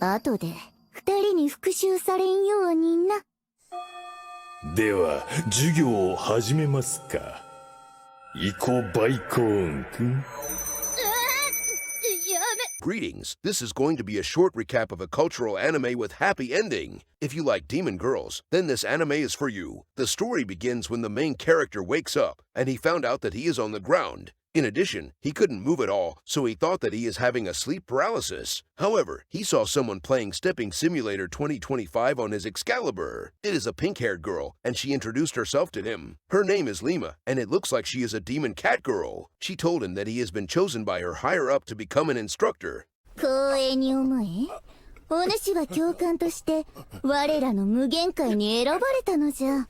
後で二人に復讐されんようにな。では授業を始めますか。イコバイコーン君。Greetings, this is going to be a short recap of a cultural anime with happy ending. If you like demon girls, then this anime is for you. The story begins when the main character wakes up, and he found out that he is on the ground. In addition, he couldn't move at all, so he thought that he is having a sleep paralysis. However, he saw someone playing Stepping Simulator 2025 on his Excalibur. It is a pink-haired girl, and she introduced herself to him. Her name is Lima, and it looks like she is a demon cat girl. She told him that he has been chosen by her higher-up to become an instructor. 光栄に思え。お主は教官として我らの無限界に選ばれたのじゃ。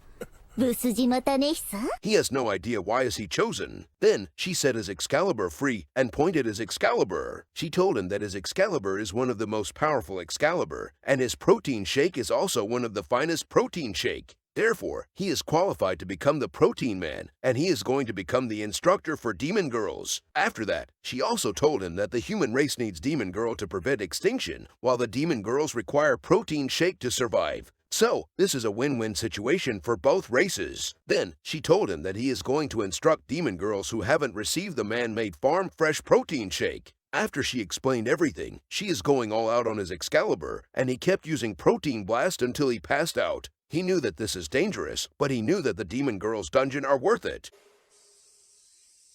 ブス島種久 He has no idea why is he chosen. Then she set his Excalibur free and pointed his Excalibur. She told him that his Excalibur is one of the most powerful Excalibur, and his protein shake is also one of the finest protein shake. Therefore, he is qualified to become the Protein Man, and he is going to become the instructor for demon girls. After that, she also told him that the human race needs demon girl to prevent extinction, while the demon girls require protein shake to survive. So, this is a win-win situation for both races. Then, she told him that he is going to instruct demon girls who haven't received the man-made farm fresh protein shake. After she explained everything, she is going all out on his Excalibur, and he kept using Protein Blast until he passed out. He knew that this is dangerous, but he knew that the demon girls' dungeon are worth it.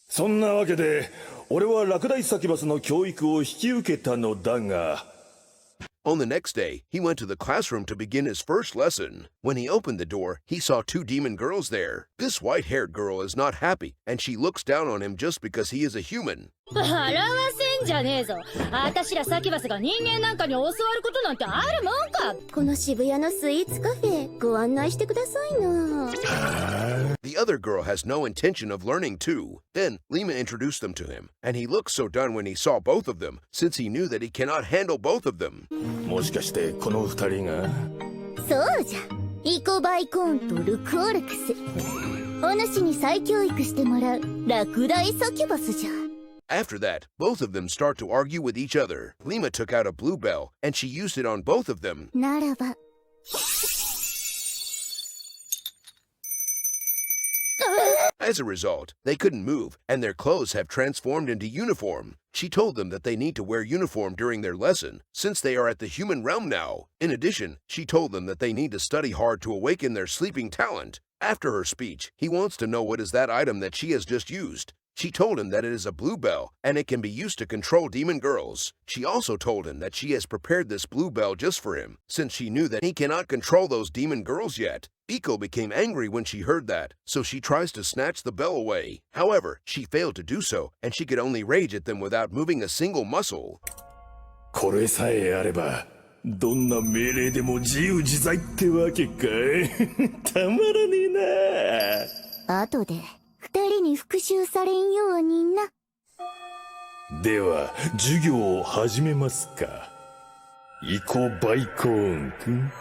そんなわけで俺は落第サキバスの教育を引き受けたのだが。On the next day, he went to the classroom to begin his first lesson. When he opened the door, he saw two demon girls there. This white-haired girl is not happy, and she looks down on him just because he is a human. 笑わせんじゃねえぞ。あたしらサキバスが人間なんかに教わることなんてあるもんか。この渋谷のスイーツカフェご案内してくださいな。The other girl has no intention of learning too. Then Lima introduced them to him, and he looked so done when he saw both of them, since he knew that he cannot handle both of them. もしかしてこの二人が。そうじゃ。イコバイコーンとルクオルクス。お主に再教育してもらう落第サキバスじゃ。After that, both of them start to argue with each other. Lima took out a blue bell, and she used it on both of them. ならば。As a result, they couldn't move, and their clothes have transformed into uniform. She told them that they need to wear uniform during their lesson, since they are at the human realm now. In addition, she told them that they need to study hard to awaken their sleeping talent. After her speech, he wants to know what is that item that she has just used. She told him that it is a blue bell, and it can be used to control demon girls. She also told him that she has prepared this blue bell just for him, since she knew that he cannot control those demon girls yet. Iko became angry when she heard that, so she tries to snatch the bell away. However, she failed to do so, and she could only rage at them without moving a single muscle. これさえあればどんな命令でも自由自在ってわけかい。たまらねえな。後で二人に復讐されんようにな。では授業を始めますか。イコバイコーン君。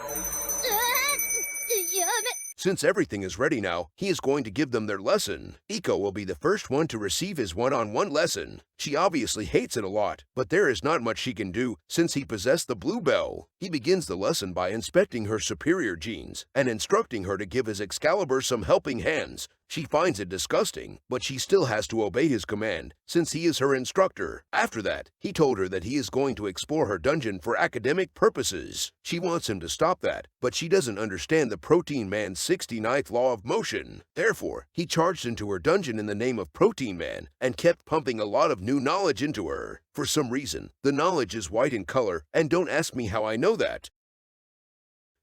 Since everything is ready now, he is going to give them their lesson. Iko will be the first one to receive his one-on-one lesson. She obviously hates it a lot, but there is not much she can do since he possessed the blue bell. He begins the lesson by inspecting her superior genes and instructing her to give his Excalibur some helping hands. She finds it disgusting, but she still has to obey his command, since he is her instructor. After that, he told her that he is going to explore her dungeon for academic purposes. She wants him to stop that, but she doesn't understand the Protein Man's 69th law of motion. Therefore, he charged into her dungeon in the name of Protein Man, and kept pumping a lot of new knowledge into her. For some reason, the knowledge is white in color, and don't ask me how I know that.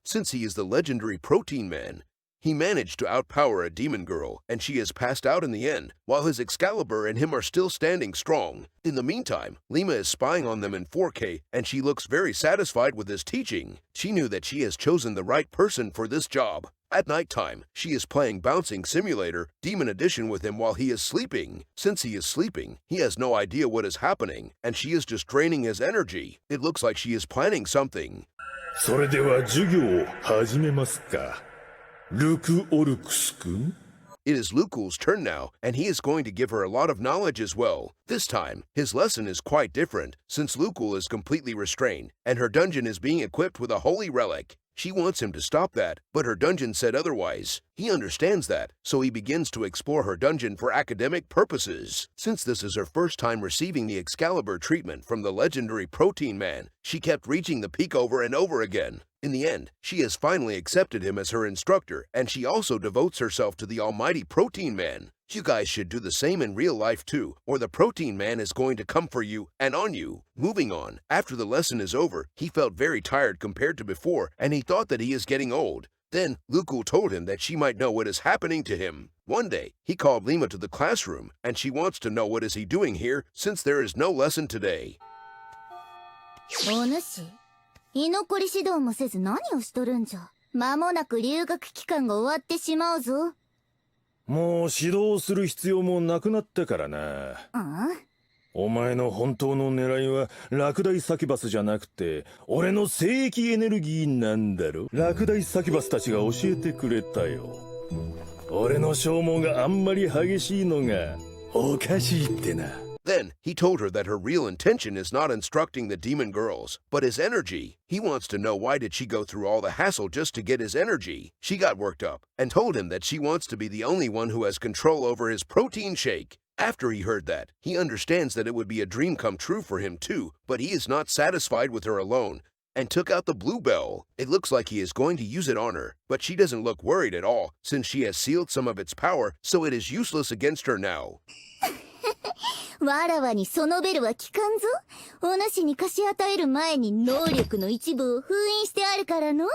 Since he is the legendary Protein Man, he managed to outpower a demon girl, and she has passed out in the end, while his Excalibur and him are still standing strong. In the meantime, Lima is spying on them in 4K, and she looks very satisfied with his teaching. She knew that she has chosen the right person for this job. At nighttime, she is playing Bouncing Simulator, Demon Edition with him while he is sleeping. Since he is sleeping, he has no idea what is happening, and she is just draining his energy. It looks like she is planning something. それでは授業を始めますか。ルクオルクス君。It is Lukul's turn now, and he is going to give her a lot of knowledge as well. This time, his lesson is quite different, since Lukul is completely restrained, and her dungeon is being equipped with a holy relic. She wants him to stop that, but her dungeon said otherwise. He understands that, so he begins to explore her dungeon for academic purposes. Since this is her first time receiving the Excalibur treatment from the legendary Protein Man, she kept reaching the peak over and over again. In the end, she has finally accepted him as her instructor, and she also devotes herself to the almighty Protein Man. You guys should do the same in real life too, or the Protein Man is going to come for you and on you. Moving on, after the lesson is over, he felt very tired compared to before, and he thought that he is getting old. Then, Lukul told him that she might know what is happening to him. One day, he called Lima to the classroom, and she wants to know what is he doing here since there is no lesson today. お主、居残り指導もせず何をしとるんじゃ。間もなく留学期間が終わってしまうぞ。もう指導する必要もなくなったからな。お前の本当の狙いはラクダイサキバスじゃなくて俺の聖域エネルギーなんだろ。ラクダイサキバスたちが教えてくれたよ。俺の消耗があんまり激しいのがおかしいってな。Then, he told her that her real intention is not instructing the demon girls, but his energy. He wants to know why did she go through all the hassle just to get his energy. She got worked up and told him that she wants to be the only one who has control over his protein shake. After he heard that, he understands that it would be a dream come true for him too, but he is not satisfied with her alone, and took out the blue bell. It looks like he is going to use it on her, but she doesn't look worried at all, since she has sealed some of its power, so it is useless against her now. わらわにそのベルは効かんぞ。お主に貸し与える前に能力の一部を封印してあるからの。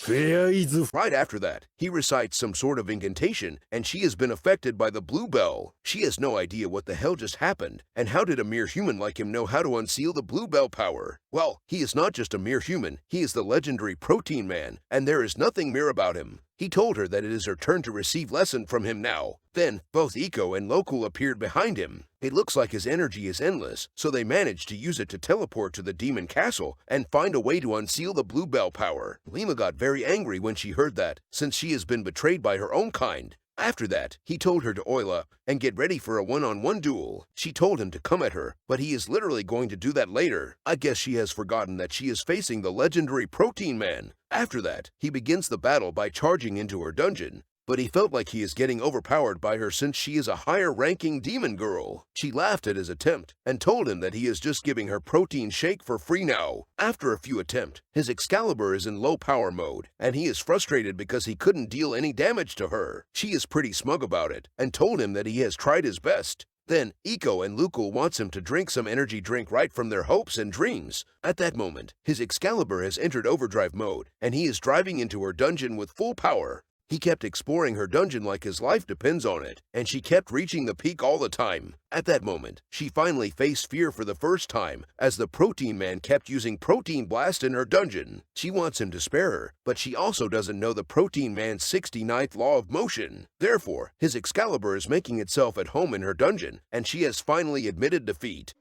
Right after that, he recites some sort of incantation, and she has been affected by the blue bell. She has no idea what the hell just happened, and how did a mere human like him know how to unseal the blue bell power? Well, he is not just a mere human, he is the legendary Protein Man, and there is nothing mere about him. He told her that it is her turn to receive lesson from him now. Then, both Iko and Lokul appeared behind him. It looks like his energy is endless, so they managed to use it to teleport to the demon castle and find a way to unseal the blue bell power. Lima got very angry when she heard that, since she has been betrayed by her own kind. After that, he told her to oil up and get ready for a one-on-one duel. She told him to come at her, but he is literally going to do that later. I guess she has forgotten that she is facing the legendary Protein Man. After that, he begins the battle by charging into her dungeon. But he felt like he is getting overpowered by her since she is a higher-ranking demon girl. She laughed at his attempt and told him that he is just giving her protein shake for free now. After a few attempts, his Excalibur is in low power mode, and he is frustrated because he couldn't deal any damage to her. She is pretty smug about it and told him that he has tried his best. Then, Iko and Lukul wants him to drink some energy drink right from their hopes and dreams. At that moment, his Excalibur has entered overdrive mode, and he is driving into her dungeon with full power. He kept exploring her dungeon like his life depends on it, and she kept reaching the peak all the time. At that moment, she finally faced fear for the first time, as the Protein Man kept using Protein Blast in her dungeon. She wants him to spare her, but she also doesn't know the Protein Man's 69th law of motion. Therefore, his Excalibur is making itself at home in her dungeon, and she has finally admitted defeat.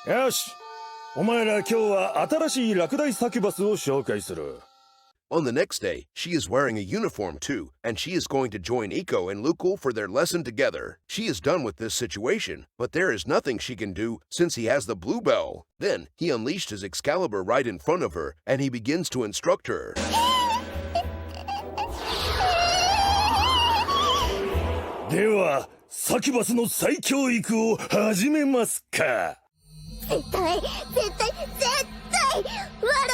よし、お前ら今日は新しい落第サキュバスを紹介する。On the next day, she is wearing a uniform too, and she is going to join Iko and Lukul for their lesson together. She is done with this situation, but there is nothing she can do since he has the blue bell. Then, he unleashed his Excalibur right in front of her, and he begins to instruct her. では、サキュバスの再教育を始めますか。絶対わ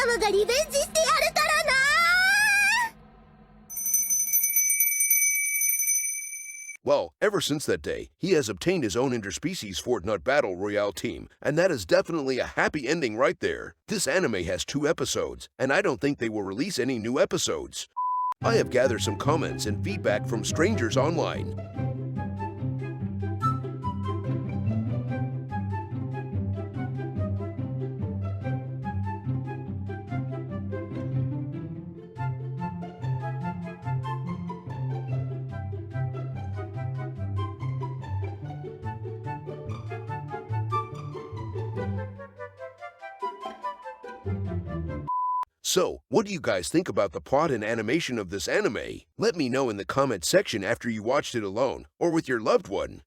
らわがリベンジしてやるからな。Well, ever since that day, he has obtained his own interspecies Fortnite Battle Royale team, and that is definitely a happy ending right there. This anime has 2 episodes, and I don't think they will release any new episodes. I have gathered some comments and feedback from strangers online. So, what do you guys think about the plot and animation of this anime? Let me know in the comment section after you watched it alone or with your loved one.